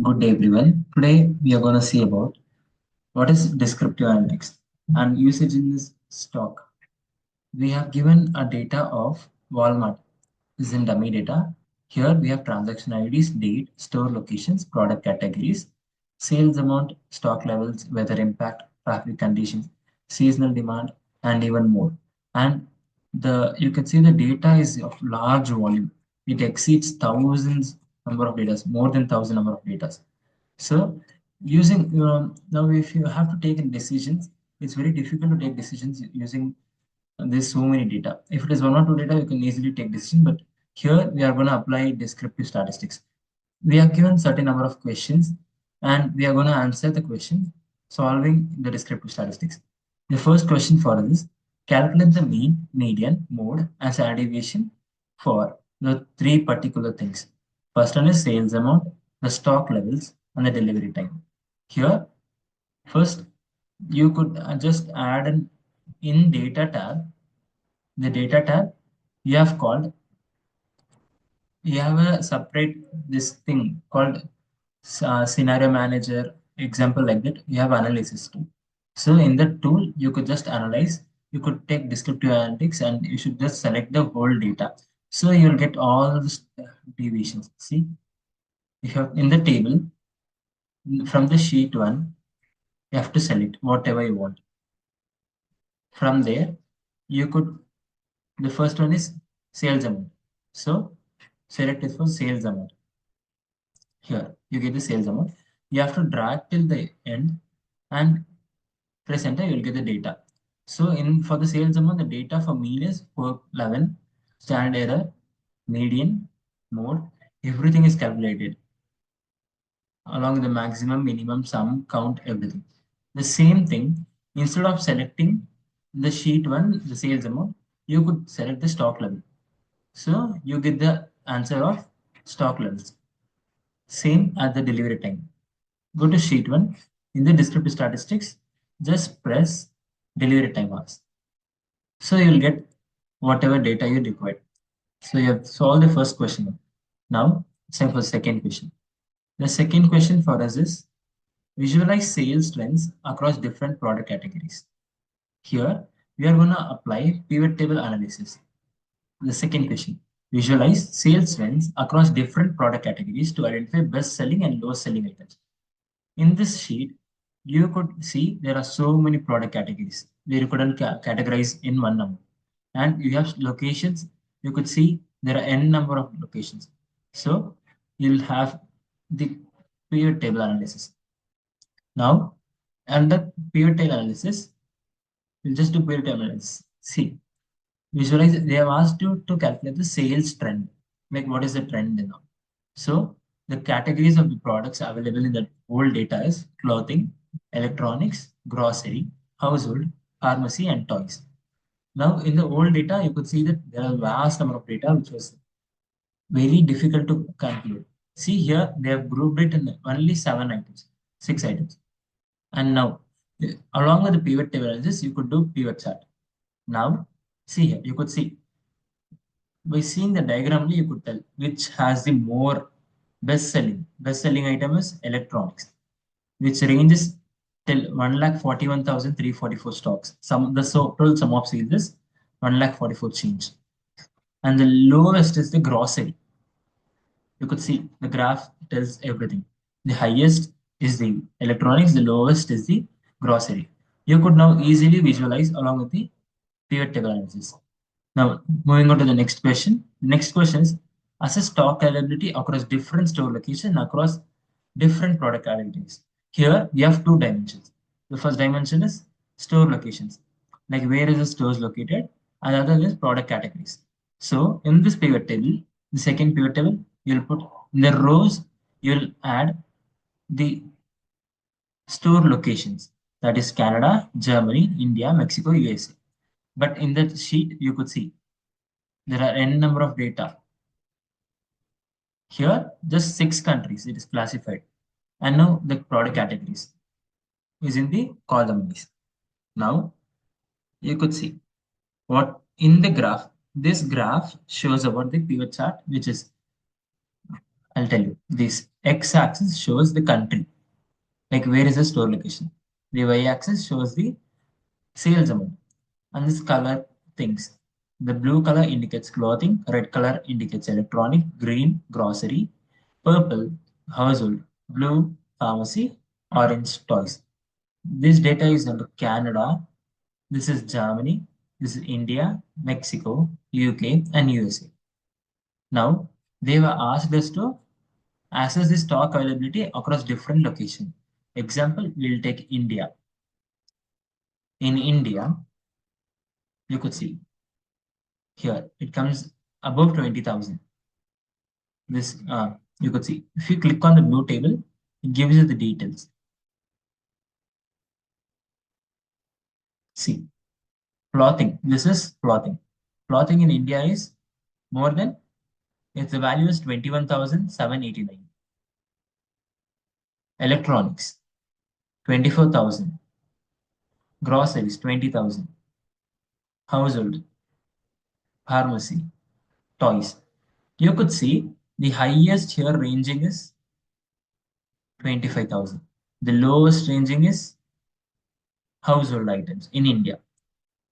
Good day, everyone. Today we are going to see about what is descriptive analytics and usage in this stock. We have given a data of Walmart. This is in dummy data. Here we have transaction IDs, date, store locations, product categories, sales amount, stock levels, weather impact, traffic conditions, seasonal demand, and even more. And the you can see the data is of large volume. It exceeds thousands number of data, more than thousand number of data. So using now, if you have to take decisions, it's very difficult to take decisions using there's so many data. If it is one or two data, you can easily take decision. But here we are going to apply descriptive statistics. We are given certain number of questions, and we are going to answer the question solving the descriptive statistics. The first question for us is calculate the mean, median, mode, and standard deviation for the three particular things. First one is sales amount, the stock levels, and the delivery time. Here, first you could just add an in data tab. The data tab you have called, you have a separate this thing called scenario manager, example like that. You have analysis tool. So in the tool, you could just analyze. You could take descriptive analytics, and you should just select the whole data. So you'll get all the deviations. See, if you have in the table from the sheet one, you have to select whatever you want. From there, you could, the first one is sales amount. So select it for sales amount. Here, you get the sales amount. You have to drag till the end and press enter, you will get the data. So in for the sales amount, the data for mean is 411, standard error, median, mode, everything is calculated along with the maximum, minimum, sum, count, everything. The same thing, instead of selecting the sheet one, the sales amount, you could select the stock level. So you get the answer of stock levels. Same at the delivery time. Go to sheet one. In the descriptive statistics, just press delivery time hours. So you'll get whatever data you require. So you have solved the first question. Now it's time for the second question. The second question for us is visualize sales trends across different product categories. Here we are going to apply pivot table analysis. The second question, visualize sales trends across different product categories to identify best selling and low selling items. In this sheet, you could see there are so many product categories where you couldn't categorize in one number. And you have locations, you could see there are n number of locations. So you'll have the pivot table analysis. Now, under pivot table analysis, we'll just do pivot table analysis. See, visualize, they have asked you to calculate the sales trend. Like what is the trend now? So the categories of the products available in the whole data is clothing, electronics, grocery, household, pharmacy, and toys. Now in the old data, you could see that there are vast number of data which was very difficult to calculate. See here, they have grouped it in only 7 items, 6 items. And now, along with the pivot table analysis, you could do pivot chart. Now, see here, you could see by seeing the diagram, you could tell which has the more best selling. Best selling item is electronics, which ranges till 1,41,344 stocks. The total sum of sales is 1,44 change. And the lowest is the grocery. You could see the graph tells everything. The highest is the electronics, the lowest is the grocery. You could now easily visualize along with the pivot table analysis. Now, moving on to the next question. Next question is assess stock availability across different store locations across different product categories. Here, we have two dimensions. The first dimension is store locations, like where is the stores located, and the other is product categories. So, in this pivot table, the second pivot table, you'll put in the rows, you'll add the store locations, that is Canada, Germany, India, Mexico, USA. But in that sheet, you could see there are n number of data. Here, just 6 countries it is classified. And now the product categories is in the columns. Now, you could see what in the graph. This graph shows about the pivot chart, which is, I'll tell you, this X-axis shows the country, like where is the store location. The Y-axis shows the sales amount. And this color things. The blue color indicates clothing, red color indicates electronic, green grocery, purple household, blue pharmacy, orange toys. This data is under Canada, this is Germany, this is India, Mexico, UK, and USA. Now, they were asked us to assess the stock availability across different locations. Example, we'll take India. In India, you could see here it comes above 20,000. This you could see. If you click on the blue table, it gives you the details. See, clothing. This is clothing. Clothing in India is more than, if the value is 21,789. Electronics, 24,000. Groceries, 20,000. Household, pharmacy, toys. You could see the highest here ranging is 25,000. The lowest ranging is household items in India.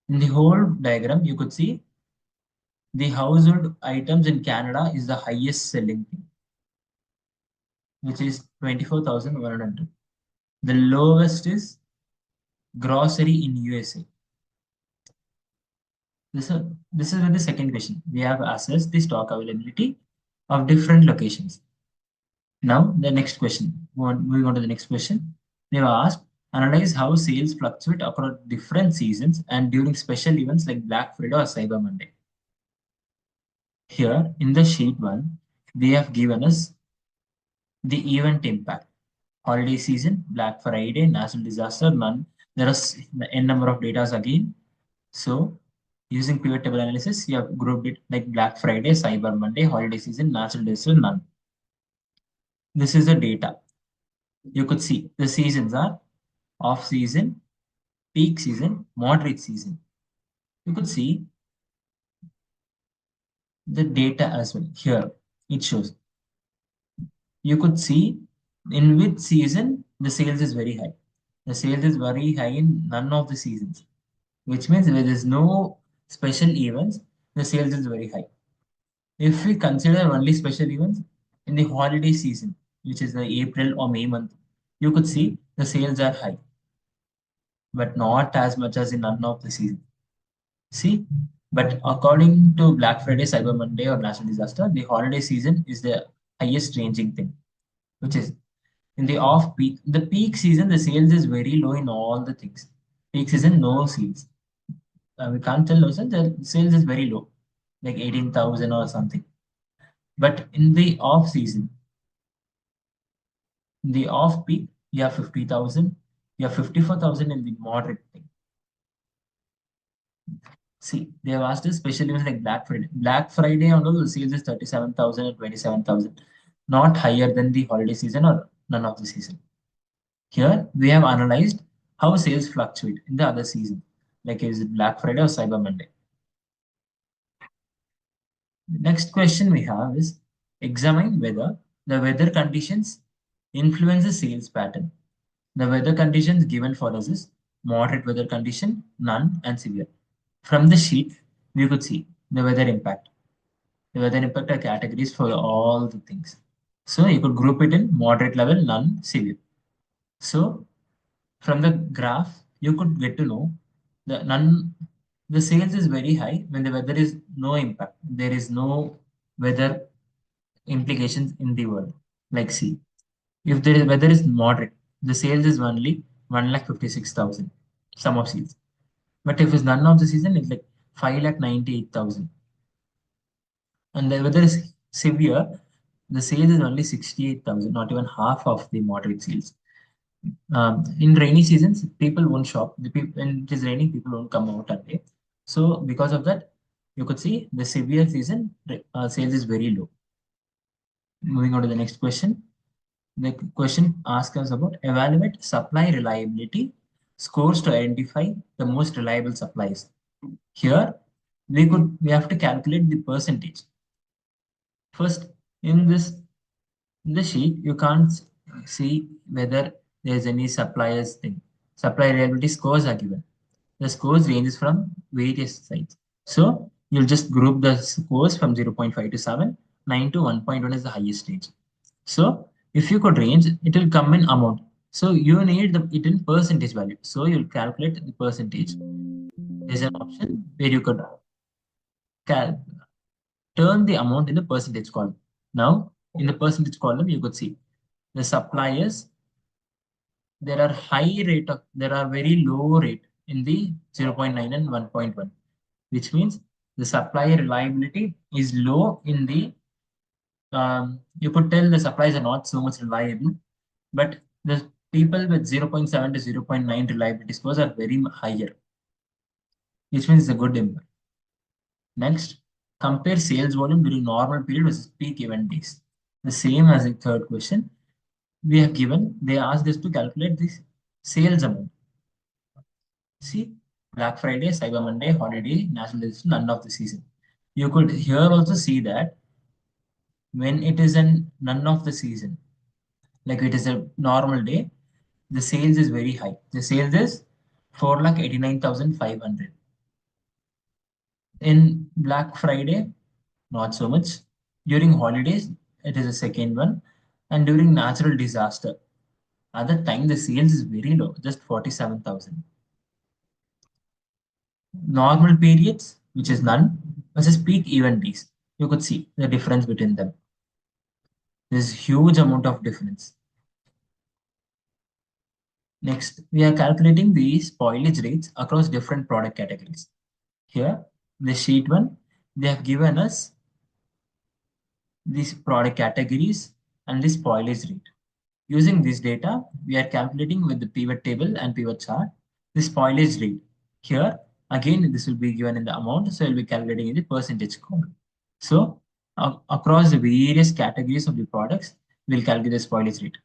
In the whole diagram, you could see the household items in Canada is the highest selling thing, which is 24,100. The lowest is grocery in USA. This is the second question. We have assessed the stock availability of different locations. Now, the next question. Moving on to the next question. They were asked, analyze how sales fluctuate across different seasons and during special events like Black Friday or Cyber Monday. Here, in the sheet 1, they have given us the event impact. Holiday season, Black Friday, natural disaster, none. There are the n number of data again. So, using pivot table analysis, you have grouped it like Black Friday, Cyber Monday, holiday season, natural disaster, none. This is the data. You could see the seasons are off season, peak season, moderate season. You could see the data as well. Here it shows. You could see in which season the sales is very high. The sales is very high in none of the seasons, which means where there is no special events, the sales is very high. If we consider only special events in the holiday season, which is the April or May month, you could see the sales are high, but not as much as in none of the seasons. See, but according to Black Friday, Cyber Monday, or natural disaster, the holiday season is the highest ranging thing, which is in the off peak. The peak season, the sales is very low in all the things. Peak season, no sales. We can't tell no sales. The sales is very low, like 18,000 or something. But in the off peak, you have 50,000, you have 54,000 in the moderate thing. See, they have asked us special events like Black Friday. Black Friday on all the sales is 37,000 and 27,000, not higher than the holiday season or none of the season. Here we have analyzed how sales fluctuate in the other season, like is it Black Friday or Cyber Monday. The next question we have is examine whether the weather conditions influence the sales pattern. The weather conditions given for us is moderate weather condition, none, and severe. From the sheet, we could see the weather impact. The weather impact are categories for all the things. So you could group it in moderate level, none, severe. So from the graph, you could get to know the none, the sales is very high when the weather is no impact. There is no weather implications in the world. Like see, if there is weather is moderate, the sales is only 1,56,000. Sum of sales. But if it's none of the season, it's like 5,98,000. And the weather is severe, the sales is only 68,000, not even half of the moderate sales. In rainy seasons, people won't shop. When it is raining, people won't come out at day. So because of that, you could see the severe season sales is very low. Moving on to the next question. The question asks us about evaluate supply reliability scores to identify the most reliable supplies. Here, we have to calculate the percentage. First, in this In the sheet, you can't see whether there's any suppliers thing. Supply reliability scores are given. The scores ranges from various sites. So you'll just group the scores from 0.5 to 7, 9 to 1.1 is the highest range. So if you could range, it will come in amount. So you need it in percentage value. So you'll calculate the percentage. There's an option where you could cal turn the amount in the percentage column. Now, in the percentage column, you could see the suppliers, there are very low rate in the 0.9 and 1.1, which means the supplier reliability is low in the, you could tell the suppliers are not so much reliable, but the people with 0.7 to 0.9 reliability scores are very higher, which means it's a good number. Next, compare sales volume during normal period versus peak event days. The same as the third question, we have given, they asked us to calculate this sales amount. See, Black Friday, Cyber Monday, holiday, national day, none of the season. You could here also see that when it is an none of the season, like it is a normal day, the sales is very high. The sales is 4,89,500. In Black Friday, not so much. During holidays, it is a second one. And during natural disaster, at that time the sales is very low, just 47,000. Normal periods, which is none, versus peak event days. You could see the difference between them. There's huge amount of difference. Next, we are calculating the spoilage rates across different product categories. Here, the sheet one, they have given us these product categories and the spoilage rate. Using this data, we are calculating with the pivot table and pivot chart the spoilage rate. Here, again, this will be given in the amount, so we'll be calculating in the percentage column. So, across the various categories of the products, we'll calculate the spoilage rate.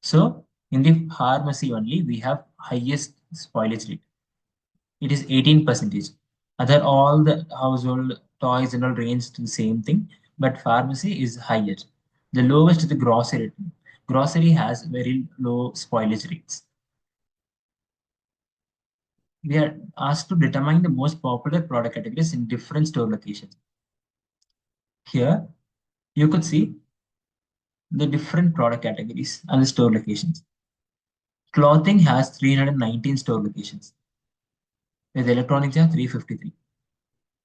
So, in the pharmacy only, we have highest spoilage rate. It is 18%. Other all the household toys and all range to the same thing, but pharmacy is higher. The lowest is the grocery. Grocery has very low spoilage rates. We are asked to determine the most popular product categories in different store locations. Here, you could see the different product categories and the store locations. Clothing has 319 store locations, with electronics have 353.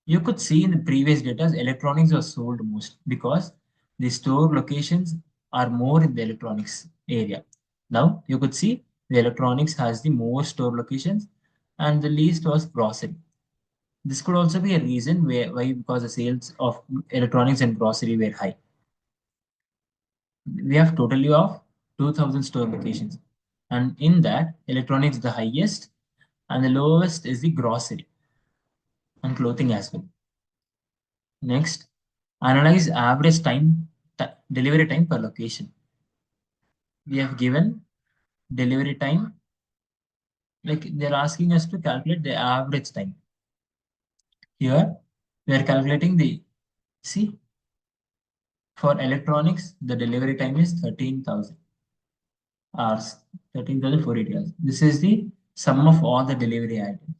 You could see in the previous data, electronics was sold most because the store locations are more in the electronics area. Now you could see the electronics has the more store locations and the least was grocery. This could also be a reason why because the sales of electronics and grocery were high. We have totally of 2000 store locations, and in that electronics is the highest and the lowest is the grocery and clothing as well. Next, analyze average delivery time per location. We have given delivery time, like they're asking us to calculate the average time. Here, we are calculating the, see, for electronics, the delivery time is 13,000 hours, 13,480 hours. This is the sum of all the delivery items.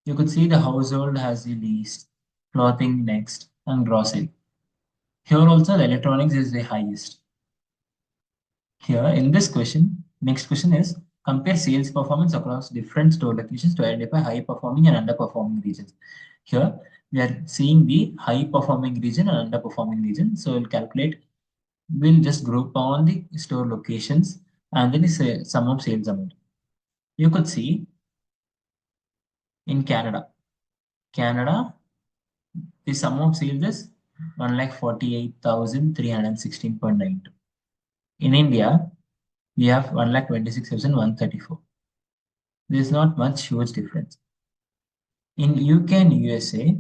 You could see the household has the least, clothing next, and grocery. Here also the electronics is the highest. Here in this question, next question is compare sales performance across different store locations to identify high performing and underperforming regions. Here we are seeing the high performing region and underperforming region. So we'll just group all the store locations and then say sum of sales amount. You could see in Canada, the sum of sales is 1,48,316.92. In India, we have 1,26,134. There is not much huge difference. In UK and USA,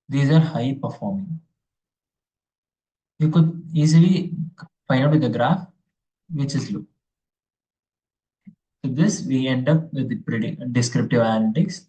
these are high performing. You could easily find out with the graph which is low. So this we end up with the descriptive analytics.